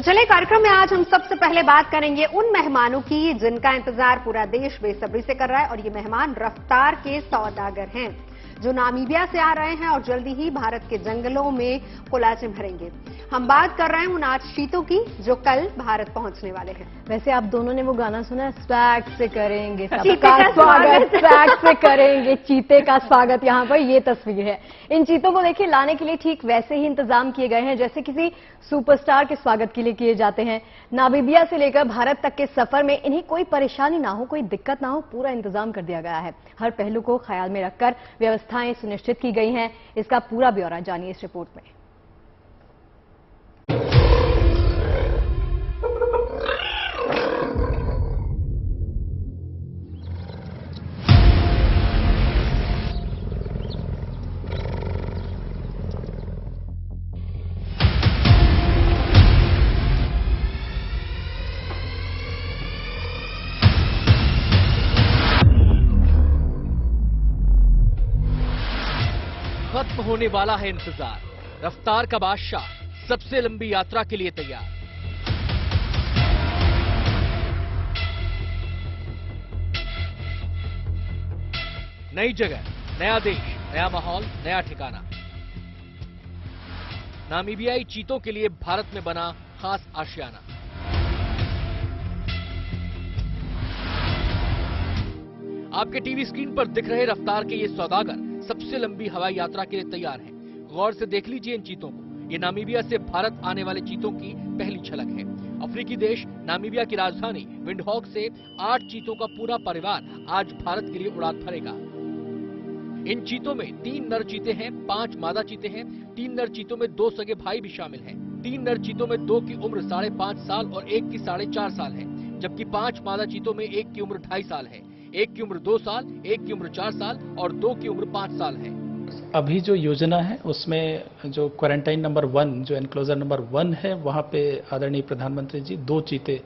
चलिए कार्यक्रम में आज हम सबसे पहले बात करेंगे उन मेहमानों की जिनका इंतजार पूरा देश बेसब्री से कर रहा है और ये मेहमान रफ्तार के सौदागर हैं जो नामीबिया से आ रहे हैं और जल्दी ही भारत के जंगलों में कोलाचे भरेंगे। हम बात कर रहे हैं उन 8 चीतों की जो कल भारत पहुंचने वाले हैं। वैसे आप दोनों ने वो गाना सुना, स्वैग से करेंगे सबका स्वागत, स्वैग से करेंगे चीते का स्वागत। यहाँ पर ये तस्वीर है। इन चीतों को देखिए लाने के लिए ठीक वैसे ही इंतजाम किए गए हैं जैसे किसी सुपरस्टार के स्वागत के लिए किए जाते हैं। नामीबिया से लेकर भारत तक के सफर में इन्हें कोई परेशानी ना हो, कोई दिक्कत ना हो, पूरा इंतजाम कर दिया गया है। हर पहलू को ख्याल में रखकर व्यवस्थाएं सुनिश्चित की गई हैं। इसका पूरा ब्यौरा जानिए इस रिपोर्ट में। खत्म होने वाला है इंतजार। रफ्तार का बादशाह सबसे लंबी यात्रा के लिए तैयार। नई जगह, नया देश, नया माहौल, नया ठिकाना। नामीबियाई चीतों के लिए भारत में बना खास आशियाना। आपके टीवी स्क्रीन पर दिख रहे रफ्तार के ये सौदागर सबसे लंबी हवाई यात्रा के लिए तैयार हैं। गौर से देख लीजिए इन चीतों को। ये नामीबिया से भारत आने वाले चीतों की पहली झलक है। अफ्रीकी देश नामीबिया की राजधानी विंडहॉक से 8 चीतों का पूरा परिवार आज भारत के लिए उड़ान भरेगा। इन चीतों में 3 नर चीते हैं, 5 मादा चीते हैं। 3 नर चीतों में 2 सगे भाई भी शामिल हैं। 3 नर चीतों में 2 की उम्र 5.5 साल और 1 की 4.5 साल है, जबकि 5 मादा चीतों में 1 की उम्र 2.5 साल है, 1 की उम्र 2 साल, 1 की उम्र 4 साल और 2 की उम्र 5 साल है। अभी जो योजना है उसमें जो क्वारंटाइन नंबर 1, जो एनक्लोजर नंबर 1 है, वहाँ पे आदरणीय प्रधानमंत्री जी 2 चीते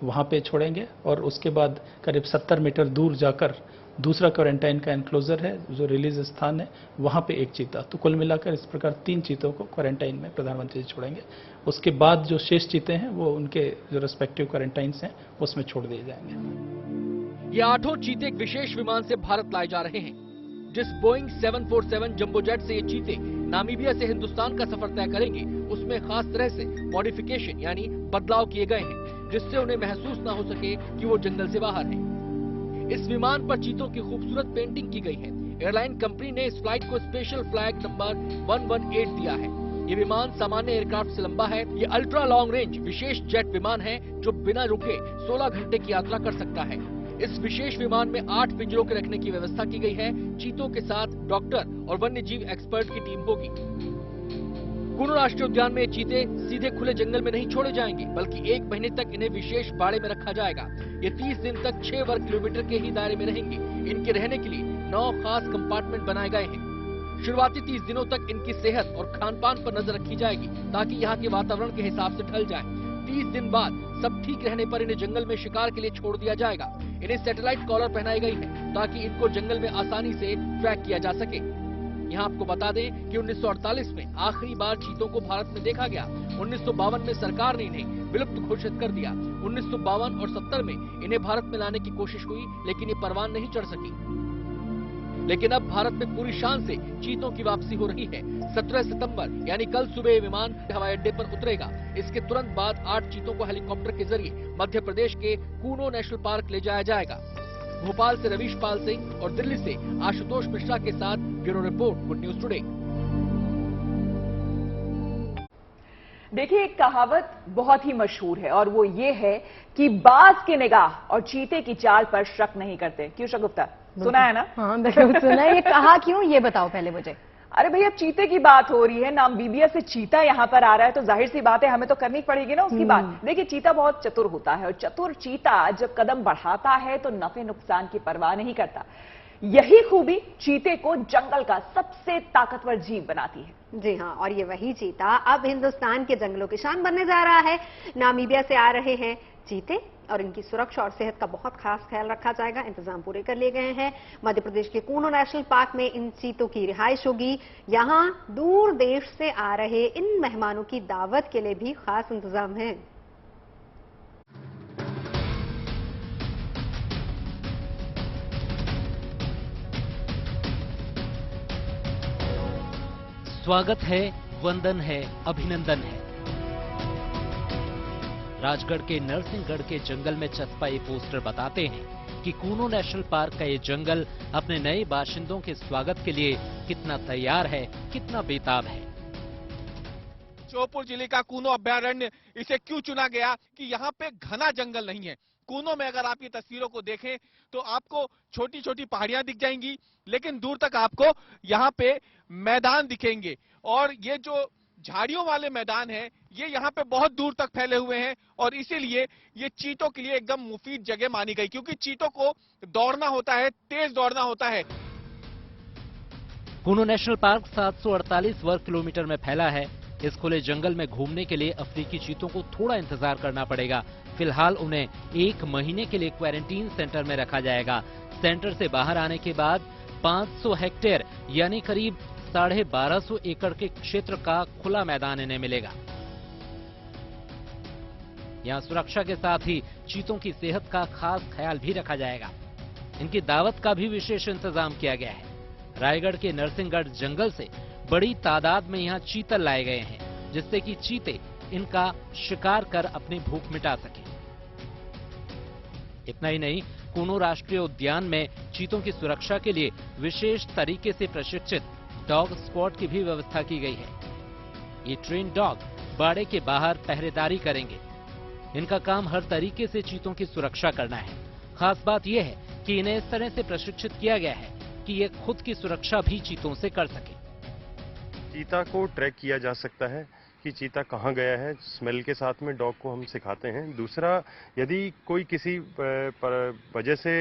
वहाँ पे छोड़ेंगे और उसके बाद करीब 70 मीटर दूर जाकर दूसरा क्वारंटाइन का एनक्लोजर है जो रिलीज स्थान है, वहाँ पे 1 चीता। तो कुल मिलाकर इस प्रकार 3 चीतों को क्वारंटाइन में प्रधानमंत्री जी छोड़ेंगे। उसके बाद जो शेष चीते हैं वो उनके जो रेस्पेक्टिव क्वारंटाइन्स हैं उसमें छोड़ दिए जाएंगे। ये 8 चीते एक विशेष विमान से भारत लाए जा रहे हैं। जिस बोइंग 747 जंबो जेट से ये चीते नामीबिया से हिंदुस्तान का सफर तय करेंगे, उसमें खास तरह से मॉडिफिकेशन यानी बदलाव किए गए हैं जिससे उन्हें महसूस ना हो सके कि वो जंगल से बाहर हैं। इस विमान पर चीतों की खूबसूरत पेंटिंग की गई है। एयरलाइन कंपनी ने इस फ्लाइट को स्पेशल फ्लैग नंबर 118 दिया है। ये विमान सामान्य एयरक्राफ्ट से लंबा है। ये अल्ट्रा लॉन्ग रेंज विशेष जेट विमान है जो बिना रुके 16 घंटे की यात्रा कर सकता है। इस विशेष विमान में 8 पिंजरों के रखने की व्यवस्था की गई है। चीतों के साथ डॉक्टर और वन्य जीव एक्सपर्ट की टीम होगी। कुनो राष्ट्रीय उद्यान में चीते सीधे खुले जंगल में नहीं छोड़े जाएंगे, बल्कि 1 महीने तक इन्हें विशेष बाड़े में रखा जाएगा। ये 30 दिन तक 6 वर्ग किलोमीटर के ही दायरे में रहेंगे। इनके रहने के लिए 9 खास कंपार्टमेंट बनाए गए हैं। शुरुआती 30 दिनों तक इनकी सेहत और खान पान पर नजर रखी जाएगी ताकि यहाँ के वातावरण के हिसाब से ढल जाए। 30 दिन बाद सब ठीक रहने पर इन्हें जंगल में शिकार के लिए छोड़ दिया जाएगा। इन्हें सैटेलाइट कॉलर पहनाई गई है ताकि इनको जंगल में आसानी से ट्रैक किया जा सके। यहाँ आपको बता दें कि 1948 में आखिरी बार चीतों को भारत में देखा गया। 1952 में सरकार ने इन्हें विलुप्त घोषित कर दिया। 1952 और 70 में इन्हें भारत में लाने की कोशिश हुई लेकिन ये परवान नहीं चढ़ सकी। लेकिन अब भारत में पूरी शान से चीतों की वापसी हो रही है। 17 सितंबर यानी कल सुबह ये विमान हवाई अड्डे पर उतरेगा। इसके तुरंत बाद 8 चीतों को हेलीकॉप्टर के जरिए मध्य प्रदेश के कूनो नेशनल पार्क ले जाया जाएगा। भोपाल से रवीश पाल सिंह और दिल्ली से आशुतोष मिश्रा के साथ bureau report, good news today. देखिए, एक कहावत बहुत ही मशहूर है और वो ये है कि बाज की निगाह और चीते की चाल पर शक नहीं करते। क्यों शगुफ्ता, सुना है ना? हाँ बिल्कुल सुना है। ये कहा क्यों, ये बताओ पहले मुझे। अरे भैया, चीते की बात हो रही है, नामीबिया से चीता यहाँ पर आ रहा है तो जाहिर सी बात है हमें तो करनी पड़ेगी ना उसकी बात। देखिए, चीता बहुत चतुर होता है और चतुर चीता जब कदम बढ़ाता है तो नफे नुकसान की परवाह नहीं करता। यही खूबी चीते को जंगल का सबसे ताकतवर जीव बनाती है। जी हाँ, और ये वही चीता अब हिंदुस्तान के जंगलों की शान बनने जा रहा है। नामीबिया से आ रहे हैं चीते और इनकी सुरक्षा और सेहत का बहुत खास ख्याल रखा जाएगा। इंतजाम पूरे कर लिए गए हैं। मध्य प्रदेश के कूनो नेशनल पार्क में इन चीतों की रिहाइश होगी। यहाँ दूर देश से आ रहे इन मेहमानों की दावत के लिए भी खास इंतजाम है। स्वागत है, वंदन है, अभिनंदन है। राजगढ़ के नरसिंहगढ़ के जंगल में चस्पा ये पोस्टर बताते हैं कि कूनो नेशनल पार्क का ये जंगल अपने नए बाशिंदों के स्वागत के लिए कितना तैयार है, कितना बेताब है। श्योपुर जिले का कूनो अभयारण्य इसे क्यों चुना गया कि यहाँ पे घना जंगल नहीं है। कूनो में अगर आप ये तस्वीरों को देखें तो आपको छोटी छोटी पहाड़ियां दिख जाएंगी, लेकिन दूर तक आपको यहाँ पे मैदान दिखेंगे और ये जो झाड़ियों वाले मैदान है ये यहाँ पे बहुत दूर तक फैले हुए हैं और इसीलिए ये चीतों के लिए एकदम मुफीद जगह मानी गई, क्योंकि चीतों को दौड़ना होता है, तेज दौड़ना होता है। कूनो नेशनल पार्क 748 वर्ग किलोमीटर में फैला है। इस खुले जंगल में घूमने के लिए अफ्रीकी चीतों को थोड़ा इंतजार करना पड़ेगा। फिलहाल उन्हें 1 महीने के लिए क्वारंटीन सेंटर में रखा जाएगा। सेंटर से बाहर आने के बाद 500 हेक्टेयर यानी करीब 1250 एकड़ के क्षेत्र का खुला मैदान इन्हें मिलेगा। यहाँ सुरक्षा के साथ ही चीतों की सेहत का खास ख्याल भी रखा जाएगा। इनकी दावत का भी विशेष इंतजाम किया गया है। रायगढ़ के नरसिंहगढ़ जंगल से बड़ी तादाद में यहाँ चीतल लाए गए हैं, जिससे कि चीते इनका शिकार कर अपनी भूख मिटा सके। इतना ही नहीं, कूनो राष्ट्रीय उद्यान में चीतों की सुरक्षा के लिए विशेष तरीके से प्रशिक्षित डॉग स्क्वाड की भी व्यवस्था की गई है। ये ट्रेन डॉग बाड़े के बाहर पहरेदारी करेंगे। इनका काम हर तरीके से चीतों की सुरक्षा करना है। खास बात यह है कि इन्हें इस तरह से प्रशिक्षित किया गया है कि ये खुद की सुरक्षा भी चीतों से कर सके। चीता को ट्रैक किया जा सकता है कि चीता कहाँ गया है, स्मेल के साथ में डॉग को हम सिखाते हैं। दूसरा, यदि कोई किसी वजह से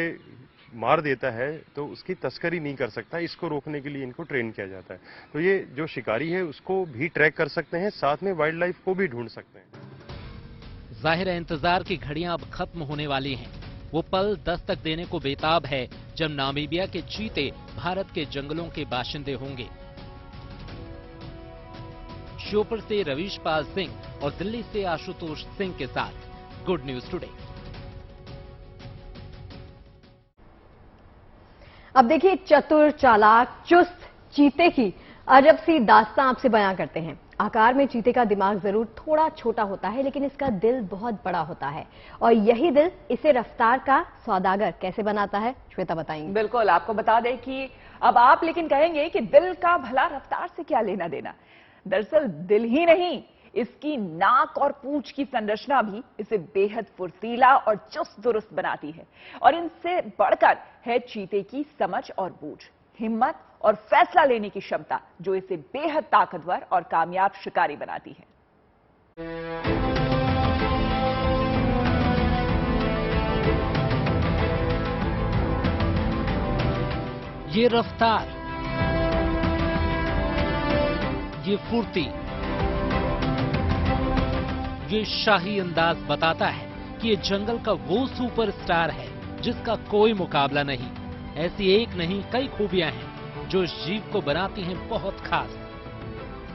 मार देता है तो उसकी तस्करी नहीं कर सकता, इसको रोकने के लिए इनको ट्रेन किया जाता है। तो ये जो शिकारी है उसको भी ट्रैक कर सकते हैं, साथ में वाइल्ड लाइफ को भी ढूंढ सकते हैं। जाहिर है इंतजार की घड़ियां अब खत्म होने वाली हैं। वो पल दस्तक देने को बेताब है जब नामीबिया के चीते भारत के जंगलों के बाशिंदे होंगे। श्योपुर से रवीश पाल सिंह और दिल्ली से आशुतोष सिंह के साथ गुड न्यूज टुडे। अब देखिए, चतुर, चालाक, चुस्त चीते की अजब सी दास्तां आपसे बयां करते हैं। आकार में चीते का दिमाग जरूर थोड़ा छोटा होता है, लेकिन इसका दिल बहुत बड़ा होता है और यही दिल इसे रफ्तार का सौदागर कैसे बनाता है, श्वेता बताएंगी। बिल्कुल, आपको बता दें कि अब आप लेकिन कहेंगे कि दिल का भला रफ्तार से क्या लेना देना। दरअसल दिल ही नहीं, इसकी नाक और पूंछ की संरचना भी इसे बेहद फुर्तीला और चुस्त दुरुस्त बनाती है। और इनसे बढ़कर है चीते की समझ और बूझ, हिम्मत और फैसला लेने की क्षमता, जो इसे बेहद ताकतवर और कामयाब शिकारी बनाती है। ये रफ्तार, ये फुर्ती, ये शाही अंदाज बताता है कि ये जंगल का वो सुपरस्टार है जिसका कोई मुकाबला नहीं। ऐसी एक नहीं कई खूबियां हैं जो इस जीव को बनाती हैं बहुत खास।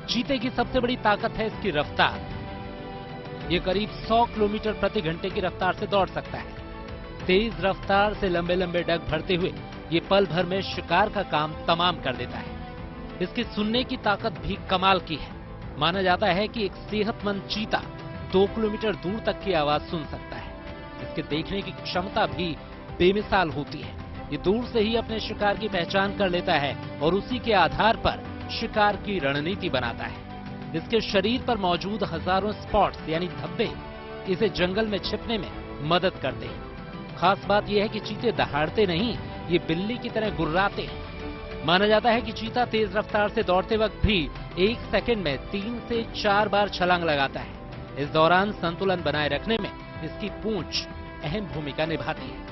चीते की सबसे बड़ी ताकत है इसकी रफ्तार। ये करीब 100 किलोमीटर प्रति घंटे की रफ्तार से दौड़ सकता है। तेज रफ्तार से लंबे लंबे डग भरते हुए ये पल भर में शिकार का काम तमाम कर देता है। इसकी सुनने की ताकत भी कमाल की है। माना जाता है कि एक सेहतमंद चीता 2 किलोमीटर दूर तक की आवाज सुन सकता है। इसके देखने की क्षमता भी बेमिसाल होती है। ये दूर से ही अपने शिकार की पहचान कर लेता है और उसी के आधार पर शिकार की रणनीति बनाता है। इसके शरीर पर मौजूद हजारों स्पॉट्स यानी धब्बे इसे जंगल में छिपने में मदद करते हैं। खास बात यह है कि चीते दहाड़ते नहीं, ये बिल्ली की तरह गुर्राते हैं। माना जाता है कि चीता तेज रफ्तार से दौड़ते वक्त भी 1 सेकंड में 3 से 4 बार छलांग लगाता है। इस दौरान संतुलन बनाए रखने में इसकी पूंछ अहम भूमिका निभाती है।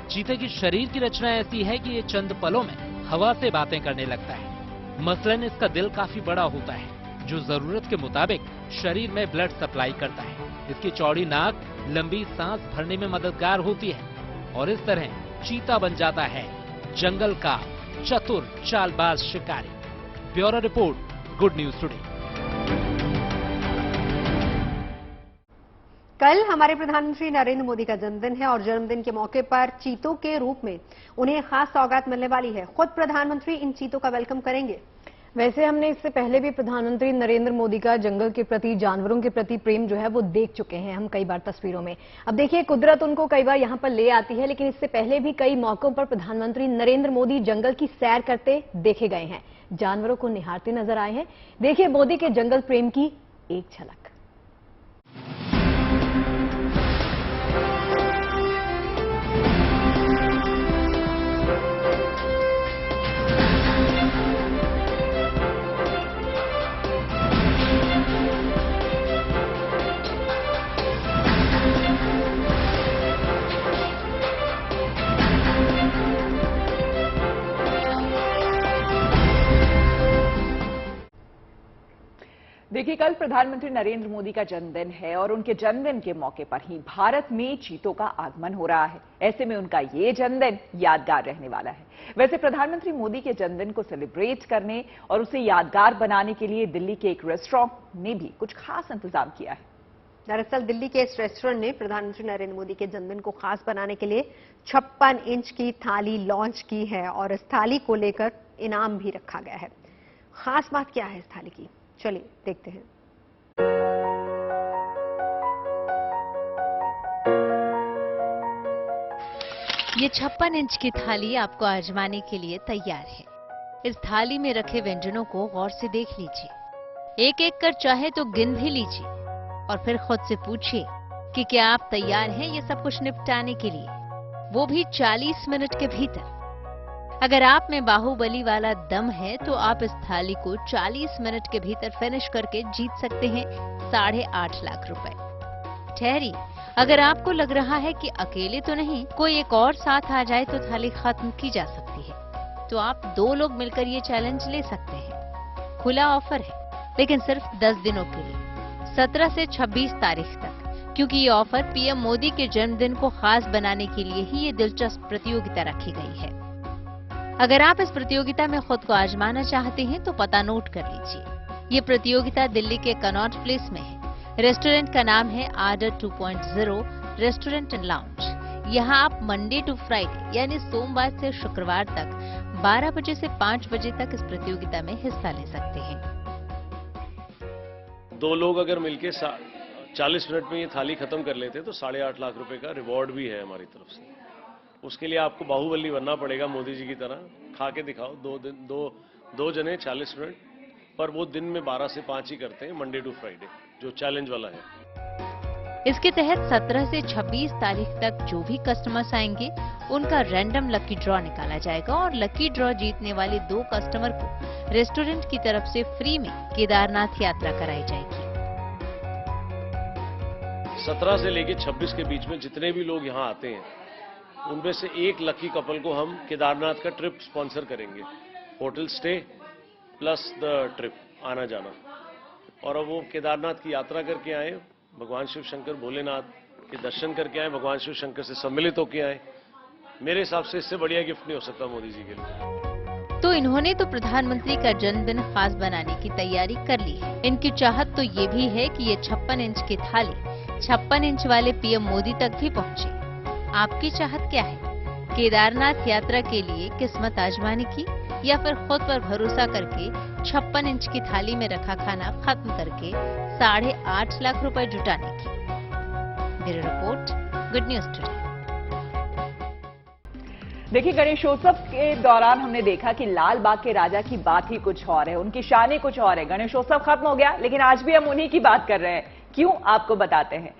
चीते की शरीर की रचना ऐसी है कि ये चंद पलों में हवा से बातें करने लगता है। मसलन इसका दिल काफी बड़ा होता है, जो जरूरत के मुताबिक शरीर में ब्लड सप्लाई करता है। इसकी चौड़ी नाक लंबी सांस भरने में मददगार होती है और इस तरह चीता बन जाता है जंगल का चतुर चालबाज शिकारी। Bureau report, good news today. कल हमारे प्रधानमंत्री नरेंद्र मोदी का जन्मदिन है और जन्मदिन के मौके पर चीतों के रूप में उन्हें खास सौगात मिलने वाली है। खुद प्रधानमंत्री इन चीतों का वेलकम करेंगे। वैसे हमने इससे पहले भी प्रधानमंत्री नरेंद्र मोदी का जंगल के प्रति, जानवरों के प्रति प्रेम जो है वो देख चुके हैं हम कई बार तस्वीरों में। अब देखिए, कुदरत उनको कई बार यहां पर ले आती है, लेकिन इससे पहले भी कई मौकों पर प्रधानमंत्री नरेंद्र मोदी जंगल की सैर करते देखे गए हैं, जानवरों को निहारते नजर आए हैं। देखिए मोदी के जंगल प्रेम की एक झलक। देखिए, कल प्रधानमंत्री नरेंद्र मोदी का जन्मदिन है और उनके जन्मदिन के मौके पर ही भारत में चीतों का आगमन हो रहा है। ऐसे में उनका ये जन्मदिन यादगार रहने वाला है। वैसे प्रधानमंत्री मोदी के जन्मदिन को सेलिब्रेट करने और उसे यादगार बनाने के लिए दिल्ली के एक रेस्टोरेंट ने भी कुछ खास इंतजाम किया है। दरअसल दिल्ली के इस रेस्टोरेंट ने प्रधानमंत्री नरेंद्र मोदी के जन्मदिन को खास बनाने के लिए 56 इंच की थाली लॉन्च की है और इस थाली को लेकर इनाम भी रखा गया है। खास बात क्या है इस थाली की, चलिए देखते हैं। ये 56 इंच की थाली आपको आजमाने के लिए तैयार है। इस थाली में रखे व्यंजनों को गौर से देख लीजिए, एक एक कर चाहे तो गिन भी लीजिए और फिर खुद से पूछिए कि क्या आप तैयार हैं ये सब कुछ निपटाने के लिए, वो भी 40 मिनट के भीतर। अगर आप में बाहुबली वाला दम है तो आप इस थाली को 40 मिनट के भीतर फिनिश करके जीत सकते हैं 8.5 लाख रुपए। ठहरी, अगर आपको लग रहा है कि अकेले तो नहीं, कोई एक और साथ आ जाए तो थाली खत्म की जा सकती है, तो आप 2 लोग मिलकर ये चैलेंज ले सकते हैं। खुला ऑफर है, लेकिन सिर्फ 10 दिनों के लिए, 17 से 26 तारीख तक, क्योंकि ये ऑफर पीएम मोदी के जन्मदिन को खास बनाने के लिए ही ये दिलचस्प प्रतियोगिता रखी गई है। अगर आप इस प्रतियोगिता में खुद को आजमाना चाहते हैं तो पता नोट कर लीजिए। ये प्रतियोगिता दिल्ली के कनॉट प्लेस में है। रेस्टोरेंट का नाम है आर्डर 2.0 रेस्टोरेंट एंड लाउंज। यहाँ आप मंडे टू फ्राइडे यानी सोमवार से शुक्रवार तक 12 बजे से 5 बजे तक इस प्रतियोगिता में हिस्सा ले सकते हैं। 2 लोग अगर मिलके 40 मिनट में ये थाली खत्म कर लेते तो 8.5 लाख रुपए का रिवॉर्ड भी है हमारी तरफ से। उसके लिए आपको बाहुबली बनना पड़ेगा, मोदी जी की तरह खा के दिखाओ। 2 जने 40 मिनट, पर वो दिन में 12 से 5 ही करते हैं, मंडे टू फ्राइडे, जो चैलेंज वाला है। इसके तहत 17 से 26 तारीख तक जो भी कस्टमर्स आएंगे उनका रैंडम लकी ड्रॉ निकाला जाएगा और लकी ड्रॉ जीतने वाले 2 कस्टमर को रेस्टोरेंट की तरफ से फ्री में केदारनाथ यात्रा कराई जाएगी। 17 से लेके 26 के बीच में जितने भी लोग यहाँ आते हैं उनमें से एक लकी कपल को हम केदारनाथ का ट्रिप स्पॉन्सर करेंगे, hotel stay plus the trip आना जाना। और अब वो केदारनाथ की यात्रा करके आए, भगवान शिव शंकर भोलेनाथ के दर्शन करके आए, भगवान शिव शंकर से सम्मिलित होकर आए। मेरे हिसाब से इससे बढ़िया गिफ्ट नहीं हो सकता मोदी जी के लिए। तो इन्होंने तो प्रधानमंत्री का जन्मदिन खास बनाने की तैयारी कर ली है। इनकी चाहत तो ये भी है कि ये 56 इंच की थाली 56 इंच वाले पीएम मोदी तक भी पहुंचे। आपकी चाहत क्या है? केदारनाथ यात्रा के लिए किस्मत आजमाने की या फिर खुद पर भरोसा करके 56 इंच की थाली में रखा खाना खत्म करके 8.5 लाख रुपए जुटाने की? Bureau report, good news today. देखिए, गणेशोत्सव के दौरान हमने देखा कि लाल बाग के राजा की बात ही कुछ और है, उनकी शान ही कुछ और है। गणेशोत्सव खत्म हो गया, लेकिन आज भी हम उन्हीं की बात कर रहे हैं। क्यों, आपको बताते हैं।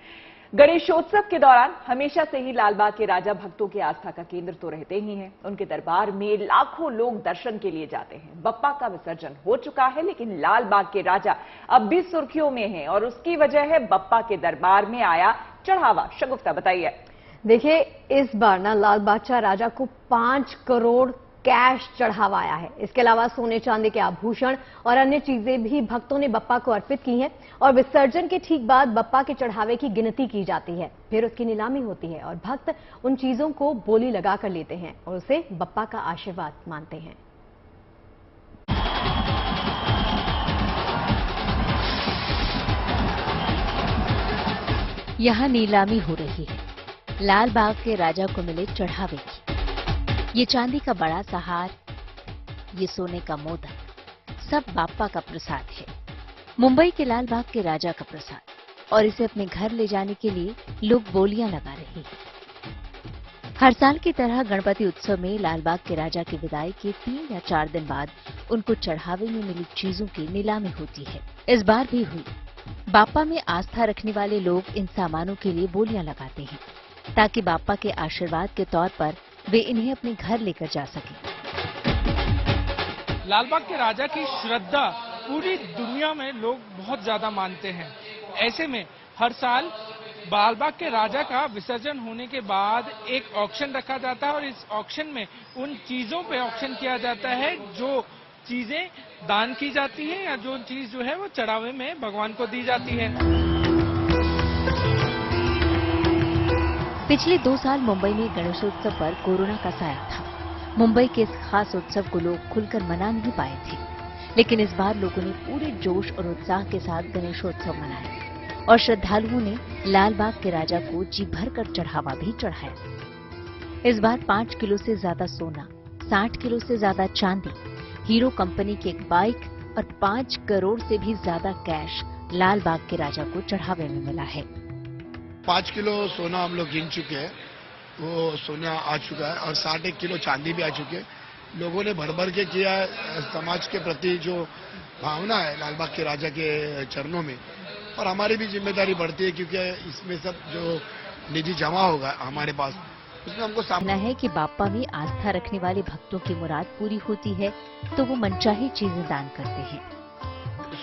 गणेशोत्सव के दौरान हमेशा से ही लालबाग के राजा भक्तों की आस्था का केंद्र तो रहते ही हैं। उनके दरबार में लाखों लोग दर्शन के लिए जाते हैं। बप्पा का विसर्जन हो चुका है, लेकिन लालबाग के राजा अब भी सुर्खियों में हैं और उसकी वजह है बप्पा के दरबार में आया चढ़ावा। शगुफ्ता, बताइए। देखिए, इस बार ना लाल बादशाह राजा को 5 करोड़ कैश चढ़ावा आया है। इसके अलावा सोने चांदी के आभूषण और अन्य चीजें भी भक्तों ने बप्पा को अर्पित की हैं और विसर्जन के ठीक बाद बप्पा के चढ़ावे की गिनती की जाती है, फिर उसकी नीलामी होती है और भक्त उन चीजों को बोली लगाकर लेते हैं और उसे बप्पा का आशीर्वाद मानते हैं। यहाँ नीलामी हो रही है लाल बाग के राजा को मिले चढ़ावे की। ये चांदी का बड़ा सा हार, ये सोने का मोदक, सब बाप्पा का प्रसाद है, मुंबई के लाल बाग के राजा का प्रसाद, और इसे अपने घर ले जाने के लिए लोग बोलियां लगा रहे हैं। हर साल की तरह गणपति उत्सव में लाल बाग के राजा की विदाई के 3 या 4 दिन बाद उनको चढ़ावे में मिली चीजों की नीलामी होती है। इस बार भी हुई। बाप्पा में आस्था रखने वाले लोग इन सामानों के लिए बोलियां लगाते हैं ताकि बाप्पा के आशीर्वाद के तौर पर वे इन्हें अपने घर लेकर जा सकें। लालबाग के राजा की श्रद्धा पूरी दुनिया में लोग बहुत ज्यादा मानते हैं। ऐसे में हर साल लालबाग के राजा का विसर्जन होने के बाद एक ऑक्शन रखा जाता है और इस ऑक्शन में उन चीजों पे ऑक्शन किया जाता है जो चीजें दान की जाती हैं या जो चीज जो है वो चढ़ावे में भगवान को दी जाती है। पिछले 2 साल मुंबई में गणेशोत्सव पर कोरोना का साया था। मुंबई के इस खास उत्सव को लोग खुलकर मना नहीं पाए थे, लेकिन इस बार लोगों ने पूरे जोश और उत्साह के साथ गणेशोत्सव मनाया और श्रद्धालुओं ने लाल बाग के राजा को जी भरकर चढ़ावा भी चढ़ाया। इस बार 5 किलो से ज्यादा सोना, 60 किलो से ज्यादा चांदी, हीरो कंपनी की एक बाइक और 5 करोड़ से भी ज्यादा कैश लाल बाग के राजा को चढ़ावे में मिला है। 5 किलो सोना हम लोग गिन चुके हैं, वो सोना आ चुका है और 61 किलो चांदी भी आ चुकी है। लोगों ने भर भर के किया है। समाज के प्रति जो भावना है लालबाग के राजा के चरणों में, और हमारी भी जिम्मेदारी बढ़ती है क्योंकि इसमें सब जो निधि जमा होगा हमारे पास उसमें हमको सामना है कि बाप्पा में आस्था रखने वाले भक्तों की मुराद पूरी होती है तो वो मनचाही चीजें दान करते हैं।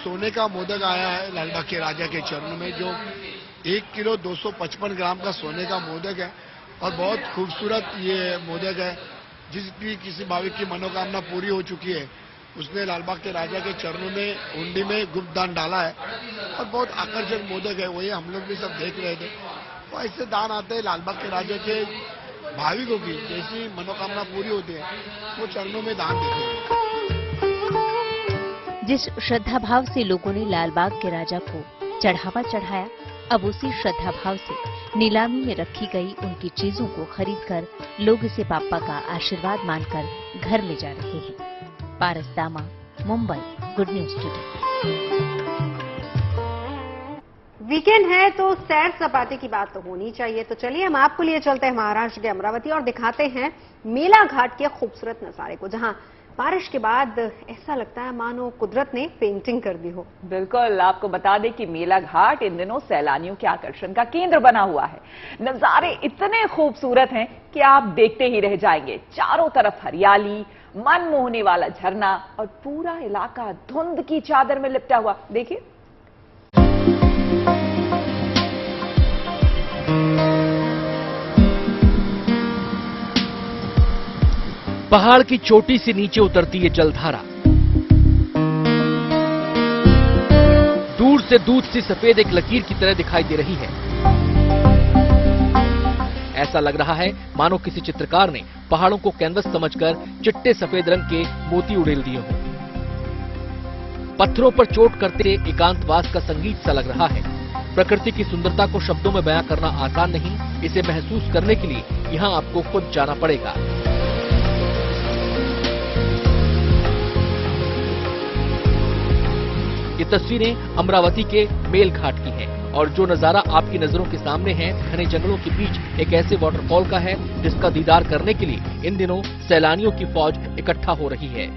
सोने का मोदक आया है लालबाग के राजा के चरणों में, जो 1 किलो 255 ग्राम का सोने का मोदक है और बहुत खूबसूरत ये मोदक है। जिस भी किसी भाविक की मनोकामना पूरी हो चुकी है उसने लालबाग के राजा के चरणों में हुंडी में गुप्त दान डाला है और बहुत आकर्षक मोदक है। वही हम लोग भी सब देख रहे थे। तो ऐसे दान आते हैं लालबाग के राजा के भाविकों की जैसी मनोकामना पूरी होती है वो चरणों में दान देते हैं। जिस श्रद्धा भाव से लोगों ने लालबाग के राजा को चढ़ावा चढ़ाया, अब उसी श्रद्धा भाव से नीलामी में रखी गई उनकी चीजों को खरीदकर लोग इसे बाप्पा का आशीर्वाद मानकर घर ले जा रहे हैं। पारस दामा, Mumbai, good news today. Weekend है तो सैर सपाटे की बात तो होनी चाहिए, तो चलिए हम आपको लिए चलते हैं महाराष्ट्र के अमरावती और दिखाते हैं मेला घाट के खूबसूरत नजारे को, जहां बारिश के बाद ऐसा लगता है मानो कुदरत ने पेंटिंग कर दी हो। बिल्कुल, आपको बता दें कि मेला घाट इन दिनों सैलानियों के आकर्षण का केंद्र बना हुआ है। नजारे इतने खूबसूरत हैं कि आप देखते ही रह जाएंगे। चारों तरफ हरियाली, मन मोहने वाला झरना और पूरा इलाका धुंध की चादर में लिपटा हुआ। देखिए, पहाड़ की चोटी से नीचे उतरती है जलधारा। दूर से दूध सी सफेद एक लकीर की तरह दिखाई दे रही है। ऐसा लग रहा है मानो किसी चित्रकार ने पहाड़ों को कैनवस समझकर चिट्टे सफेद रंग के मोती उड़ेल दिए हों। पत्थरों पर चोट करते एकांतवास का संगीत सा लग रहा है। प्रकृति की सुंदरता को शब्दों में बयां करना आसान नहीं, इसे महसूस करने के लिए यहाँ आपको खुद जाना पड़ेगा। ये तस्वीरें अमरावती के मेल घाट की हैं और जो नजारा आपकी नजरों के सामने है घने जंगलों के बीच एक ऐसे वाटरफॉल का है जिसका दीदार करने के लिए इन दिनों सैलानियों की फौज इकट्ठा हो रही है।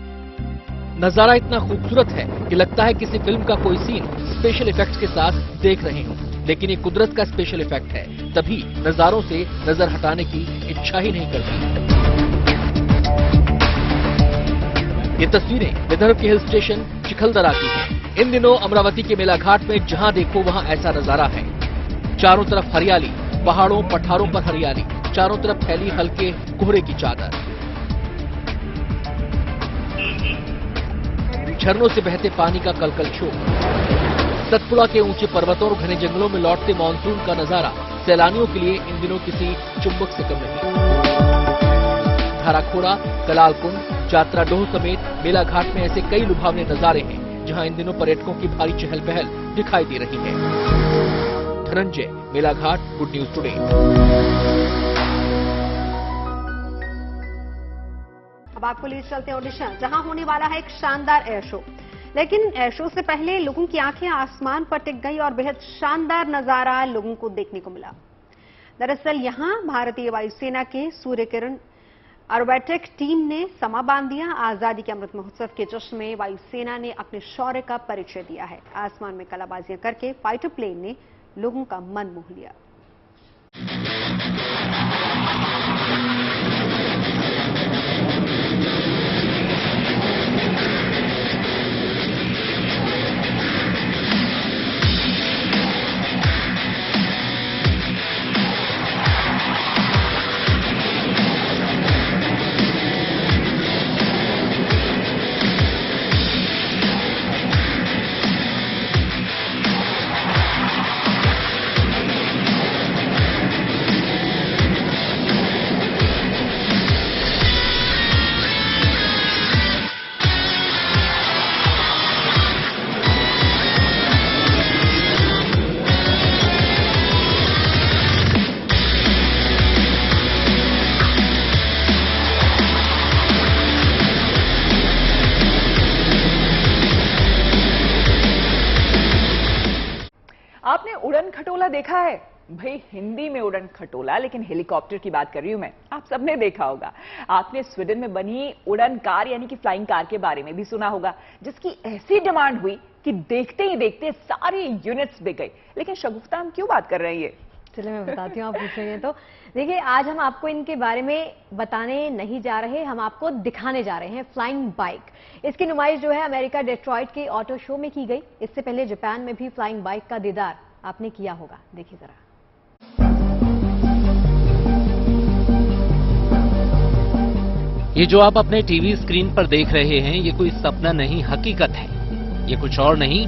नजारा इतना खूबसूरत है कि लगता है किसी फिल्म का कोई सीन स्पेशल इफेक्ट्स के साथ देख रहे हों, लेकिन ये कुदरत का स्पेशल इफेक्ट है, तभी नजारों से नजर हटाने की इच्छा ही नहीं करती। ये तस्वीरें विदर्भ के हिल स्टेशन चिखलदरा की हैं। इन दिनों अमरावती के मेला घाट में जहां देखो वहां ऐसा नजारा है। चारों तरफ हरियाली, पहाड़ों पठारों पर हरियाली, चारों तरफ फैली हल्के कोहरे की चादर। झरनों से बहते पानी का कलकल शोर। सतपुड़ा के ऊंचे पर्वतों और घने जंगलों में लौटते मानसून का नजारा सैलानियों के लिए इन दिनों किसी चुंबक से कम नहीं। धाराखोड़ा, कलाल कुंड, जात्रा डोह समेत मेला घाट में ऐसे कई लुभावने नजारे हैं जहां इन दिनों पर्यटकों की भारी चहल पहल दिखाई दे रही है। धनंजय, मेला घाट, गुड न्यूज टुडे। अब आपको ले चलते हैं ओडिशा, जहां होने वाला है एक शानदार एयर शो। लेकिन एयर शो से पहले लोगों की आंखें आसमान पर टिक गई और बेहद शानदार नजारा लोगों को देखने को मिला। दरअसल यहां भारतीय वायुसेना के सूर्य किरण ऑर्बिटेक टीम ने समा बांध दिया। आजादी के अमृत महोत्सव के जश्न में वायुसेना ने अपने शौर्य का परिचय दिया है। आसमान में कलाबाजियां करके फाइटर प्लेन ने लोगों का मन मोह लिया। आपने उड़न खटोला देखा है? भाई हिंदी में उड़न खटोला, लेकिन हेलीकॉप्टर की बात कर रही हूं मैं। आप सबने देखा होगा। आपने स्वीडन में बनी उड़न कार यानी कि फ्लाइंग कार के बारे में भी सुना होगा, जिसकी ऐसी डिमांड हुई कि देखते ही देखते सारी यूनिट्स बिक गई। लेकिन शगुफ्ता हम क्यों बात कर रहे हैं ये? चलिए मैं बताती हूँ, आप पूछेंगे तो। देखिए, आज हम आपको इनके बारे में बताने नहीं जा रहे, हम आपको दिखाने जा रहे हैं फ्लाइंग बाइक। इसकी नुमाइश जो है अमेरिका डेट्रॉइट के ऑटो शो में की गई। इससे पहले जापान में भी फ्लाइंग बाइक का दीदार आपने किया होगा। देखिए जरा। ये जो आप अपने टीवी स्क्रीन पर देख रहे हैं, ये कोई सपना नहीं, हकीकत है। ये कुछ और नहीं,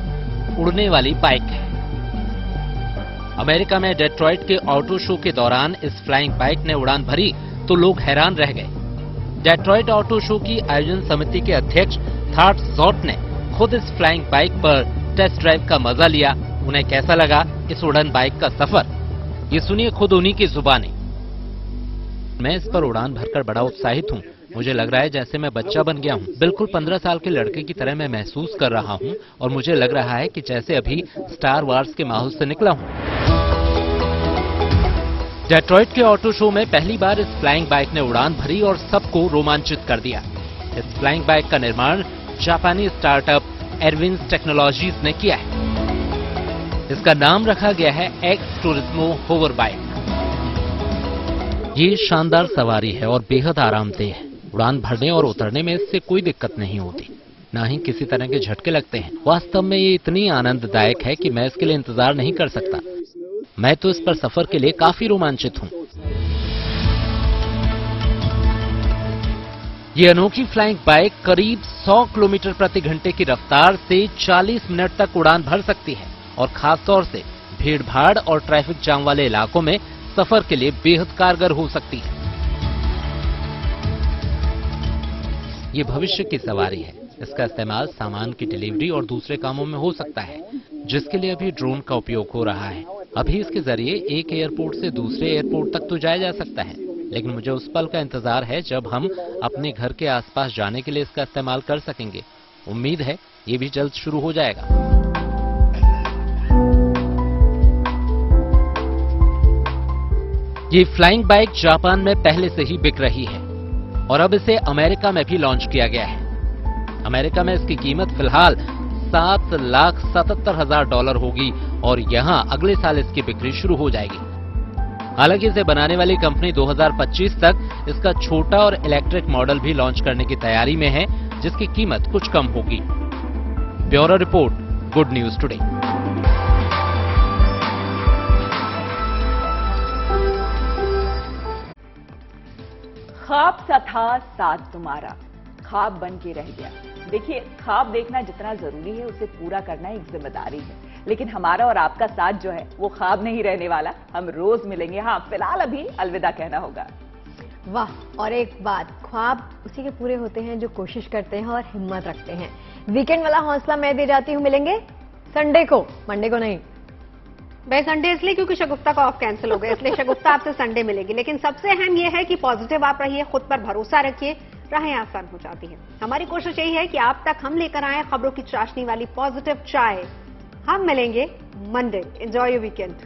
उड़ने वाली बाइक है। अमेरिका में डेट्रॉइट के ऑटो शो के दौरान इस फ्लाइंग बाइक ने उड़ान भरी तो लोग हैरान रह गए। डेट्रॉइट ऑटो शो की आयोजन समिति के अध्यक्ष थार्ट जॉट ने खुद इस फ्लाइंग बाइक पर टेस्ट ड्राइव का मजा लिया। उन्हें कैसा लगा इस उड़ान बाइक का सफर, ये सुनिए खुद उन्हीं की जुबानी। मैं इस पर उड़ान भरकर बड़ा उत्साहित हूँ। मुझे लग रहा है जैसे मैं बच्चा बन गया हूँ। बिल्कुल 15 साल के लड़के की तरह मैं महसूस कर रहा हूँ और मुझे लग रहा है कि जैसे अभी स्टार वार्स के माहौल से निकला हूँ। डेट्रॉइट के ऑटो शो में पहली बार इस फ्लाइंग बाइक ने उड़ान भरी और सबको रोमांचित कर दिया। इस फ्लाइंग बाइक का निर्माण जापानी स्टार्टअप एरविन्स टेक्नोलॉजीज ने किया है। इसका नाम रखा गया है एक्स टूरिज्मो होवर बाइक। ये शानदार सवारी है और बेहद आरामदेह है। उड़ान भरने और उतरने में इससे कोई दिक्कत नहीं होती, ना ही किसी तरह के झटके लगते हैं। वास्तव में ये इतनी आनंददायक है कि मैं इसके लिए इंतजार नहीं कर सकता। मैं तो इस पर सफर के लिए काफी रोमांचित हूँ। ये अनोखी फ्लाइंग बाइक करीब 100 किलोमीटर प्रति घंटे की रफ्तार से 40 मिनट तक उड़ान भर सकती है और खासतौर से भीड़-भाड़ और ट्रैफिक जाम वाले इलाकों में सफर के लिए बेहद कारगर हो सकती है। ये भविष्य की सवारी है। इसका इस्तेमाल सामान की डिलीवरी और दूसरे कामों में हो सकता है, जिसके लिए अभी ड्रोन का उपयोग हो रहा है। अभी इसके जरिए एक एयरपोर्ट से दूसरे एयरपोर्ट तक तो जाया जा सकता है, लेकिन मुझे उस पल का इंतजार है जब हम अपने घर के आसपास जाने के लिए इसका इस्तेमाल कर सकेंगे। उम्मीद है ये भी जल्द शुरू हो जाएगा। ये फ्लाइंग बाइक जापान में पहले से ही बिक रही है और अब इसे अमेरिका में भी लॉन्च किया गया है। अमेरिका में इसकी कीमत फिलहाल $7,77,000 होगी और यहां अगले साल इसकी बिक्री शुरू हो जाएगी। हालांकि इसे बनाने वाली कंपनी 2025 तक इसका छोटा और इलेक्ट्रिक मॉडल भी लॉन्च करने की तैयारी में है, जिसकी कीमत कुछ कम होगी। Bureau report, good news today. ख्वाब सा था साथ तुम्हारा, ख्वाब बन के रह गया। देखिए, ख्वाब देखना जितना जरूरी है उसे पूरा करना एक जिम्मेदारी है, लेकिन हमारा और आपका साथ जो है वो ख्वाब नहीं रहने वाला। हम रोज मिलेंगे। हाँ, फिलहाल अभी अलविदा कहना होगा। वाह, और एक बात, ख्वाब उसी के पूरे होते हैं जो कोशिश करते हैं और हिम्मत रखते हैं। वीकेंड वाला हौसला मैं दे जाती हूँ। मिलेंगे संडे को, मंडे को नहीं। भाई संडे इसलिए क्योंकि शगुफ्ता का ऑफ कैंसिल हो गया, इसलिए शगुफ्ता आपसे संडे मिलेगी। लेकिन सबसे अहम यह है कि पॉजिटिव आप रहिए, खुद पर भरोसा रखिए, राहें आसान हो जाती हैं। हमारी कोशिश यही है कि आप तक हम लेकर आए खबरों की चाशनी वाली पॉजिटिव चाय। हम मिलेंगे मंडे। Enjoy your weekend.